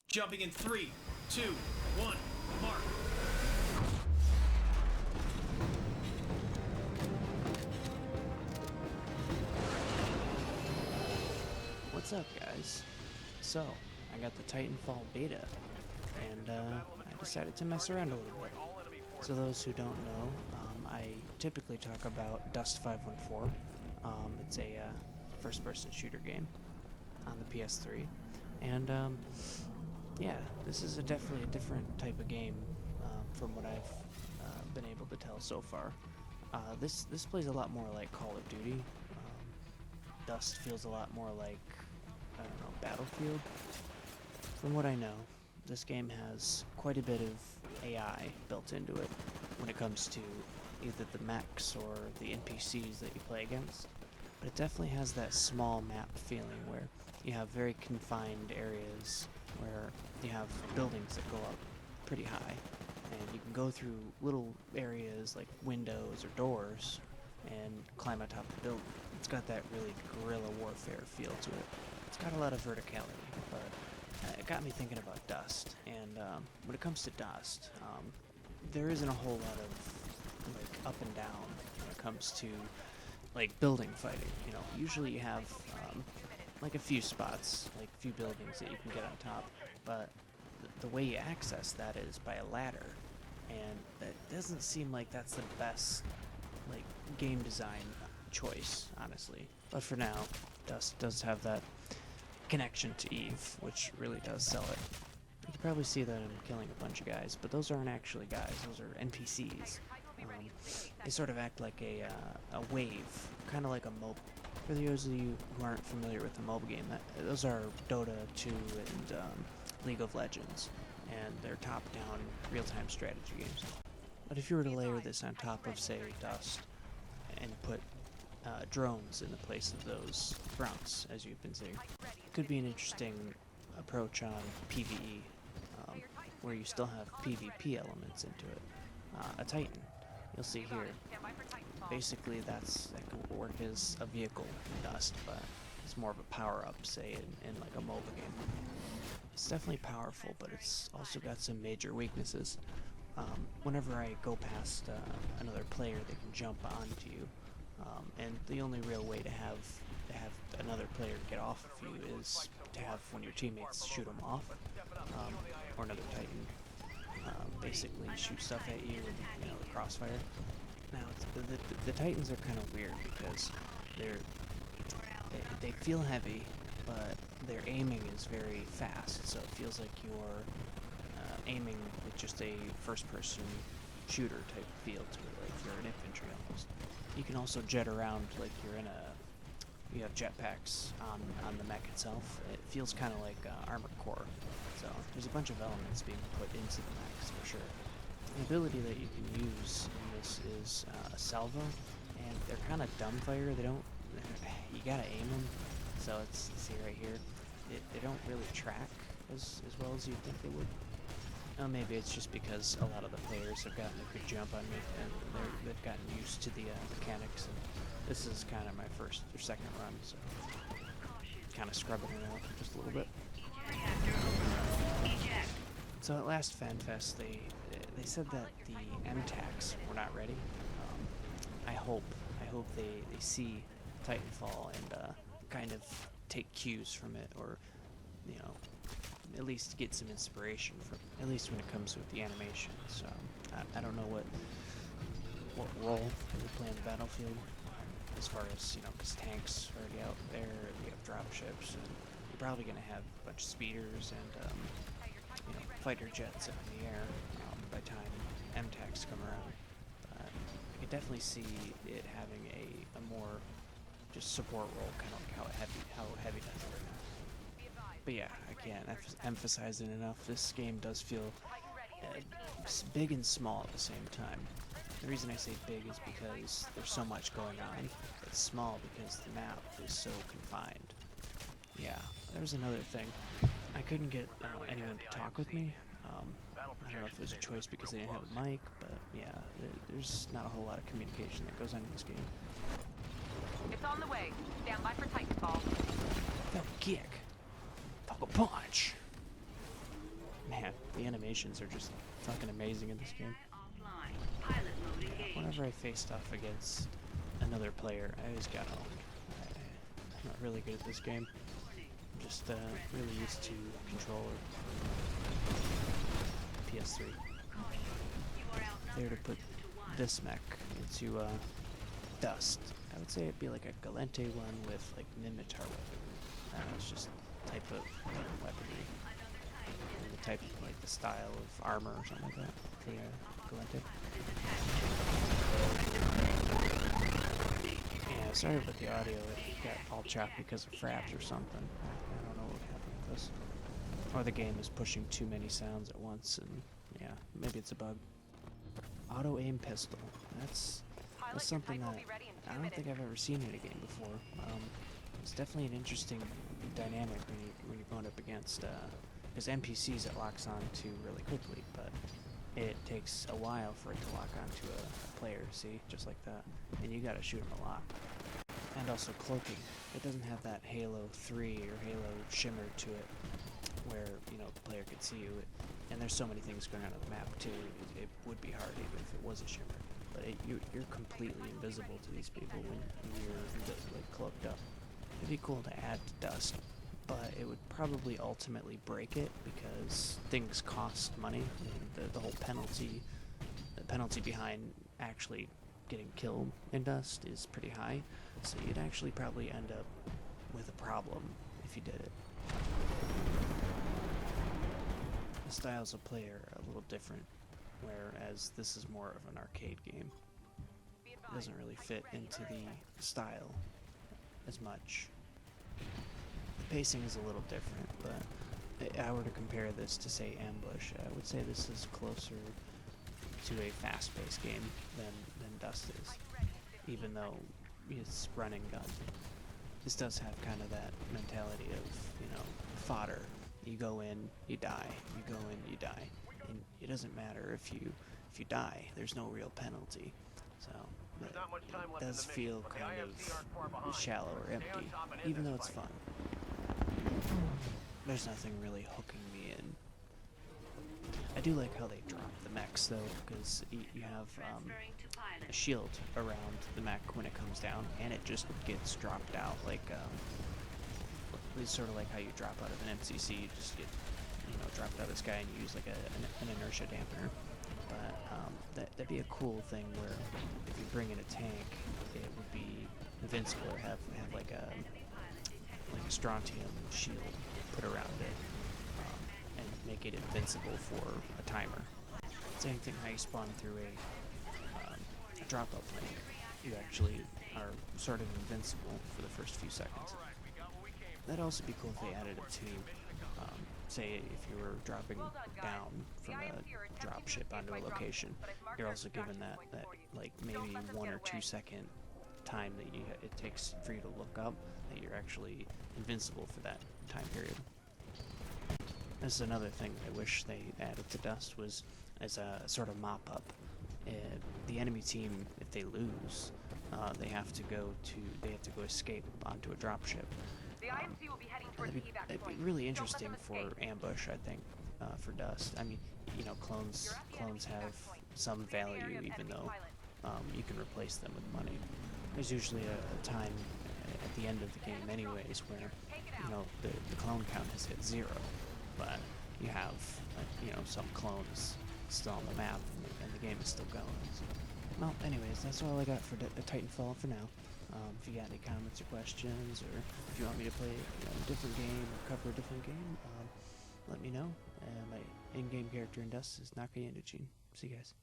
Jumping in 3, 2, 1, mark. What's up, guys? So, I got the Titanfall beta, and I decided to mess around a little bit. So those who don't know, I typically talk about Dust 514. It's a first-person shooter game on the PS3, and yeah, this is definitely a different type of game from what I've been able to tell so far. This plays a lot more like Call of Duty. Dust feels a lot more like, I don't know, Battlefield. From what I know, this game has quite a bit of AI built into it when it comes to either the mechs or the NPCs that you play against. But it definitely has that small map feeling where you have very confined areas where you have buildings that go up pretty high, and you can go through little areas like windows or doors and climb on top of the building. It's got that really guerrilla warfare feel to it. It's got a lot of verticality, but it got me thinking about Dust. And when it comes to Dust, there isn't a whole lot of like up and down when it comes to like building fighting. You know, usually you have like a few spots, like a few buildings that you can get on top, but the way you access that is by a ladder, and that doesn't seem like that's the best like game design choice, honestly. But for now, Dust does have that connection to Eve, which really does sell it. You can probably see that I'm killing a bunch of guys, but those aren't actually guys, those are NPCs. They sort of act like a wave, kind of like a MOBA. For those of you who aren't familiar with the MOBA game, those are Dota 2 and League of Legends, and they're top-down real-time strategy games. But if you were to layer this on top of, say, Dust, and put drones in the place of those grunts, as you've been seeing, it could be an interesting approach on PvE, where you still have PvP elements into it. A Titan, you'll see here. Basically, that could work as a vehicle in Dust, but it's more of a power-up, say, in like a MOBA game. It's definitely powerful, but it's also got some major weaknesses. Whenever I go past another player, they can jump onto you, and the only real way to have another player get off of you is to have one of your teammates shoot them off, or another Titan basically shoot stuff at you with, you know, the crossfire. Now, the Titans are kind of weird because they feel heavy, but their aiming is very fast, so it feels like you're aiming with just a first-person shooter type feel to it, like you're an infantry almost. You can also jet around like you have jetpacks on the mech itself. It feels kind of like Armored Core. So there's a bunch of elements being put into the mechs for sure. The ability that you can use in this is a salvo, and they're kind of dumbfire. You gotta aim them. So see right here, they don't really track as well as you'd think they would. Maybe it's just because a lot of the players have gotten a good jump on me, and they've gotten used to the mechanics, and this is kind of my first or second run, so kind of scrubbing it out just a little bit. So at last FanFest, they said that the MTACs were not ready. I hope they see Titanfall and kind of take cues from it, or you know, at least get some inspiration from, at least when it comes with the animation. So I don't know what role they would play on the battlefield, as far as, you know, because tanks are already out there, and you have dropships, and you're probably going to have a bunch of speeders and you know, fighter jets up in the air by the time MTACs come around. I could definitely see it having a more just support role, kind of like how heavy does it right now. But yeah, I can't emphasize it enough. This game does feel big and small at the same time. The reason I say big is because there's so much going on. It's small because the map is so confined. Yeah, there's another thing. I couldn't get anyone to talk with me. I don't know if it was a choice because they didn't have a mic, but yeah, there's not a whole lot of communication that goes on in this game. It's on the way. Stand by for Titanfall. Felt a kick. Fuck a punch. The animations are just fucking amazing in this game. Whenever I faced off against another player, I always got owned. I'm not really good at this game. I'm just really used to controller. PS3. If they were to put this mech into Dust, I would say it'd be like a Galente one with like Mimitar weapon. It's just type of weaponry. And the type of like the style of armor or something like that for Galente. Yeah, sorry about the audio. It got all choppy because of fraps or something. I don't know what happened with this. Or the game is pushing too many sounds at once, and yeah, maybe it's a bug. Auto aim pistol. That's something that I don't think I've ever seen in a game before. It's definitely an interesting dynamic when you're going up against because NPCs it locks on to really quickly, but it takes a while for it to lock onto a player. See, just like that, and you gotta shoot them a lot. And also cloaking. It doesn't have that Halo 3 or Halo shimmer to it, where the player could see you. And there's so many things going on the map too. It would be hard even if it was a shimmer. But you're completely invisible to these people when you're like cloaked up. It'd be cool to add Dust, but it would probably ultimately break it because things cost money. The whole the penalty behind actually getting killed in Dust is pretty high. So you'd actually probably end up with a problem if you did it. The styles of play are a little different, whereas this is more of an arcade game. It doesn't really fit into the style as much. The pacing is a little different, but if I were to compare this to, say, Ambush, I would say this is closer to a fast-paced game than Dust is, even though it's run and gun. This does have kind of that mentality of, fodder. You go in, you die. You go in, you die. And it doesn't matter if you die. There's no real penalty. So it does feel kind of shallow or empty, even though it's fun. There's nothing really hooking me in. I do like how they drop the mechs though, because you have a shield around the mech when it comes down, and it just gets dropped out like it's sort of like how you drop out of an MCC. You just get dropped out of the sky and you use like an inertia dampener. But that'd be a cool thing where if you bring in a tank, it would be invincible or have like a strontium shield put around it and make it invincible for a timer. Same thing how you spawn through a drop-out plane. You actually are sort of invincible for the first few seconds. That'd also be cool if they added it to, say, if you were dropping down from a drop ship onto a location, you're also given that like maybe 1 or 2 second time that it takes for you to look up, that you're actually invincible for that time period. This is another thing I wish they added to Dust, was as a sort of mop-up. The enemy team, if they lose, they have to go escape onto a dropship. It'd be really interesting for Ambush, I think, for Dust. I mean, clones have some value, even though you can replace them with money. There's usually a time at the end of the game, anyways, where the clone count has hit 0, but you have some clones still on the map, and the game is still going. So, well, anyways, that's all I got for Titanfall for now. If you got any comments or questions, or if you want me to play a different game or cover a different game, let me know. My in-game character in Dust is nakaya indigene. See you guys.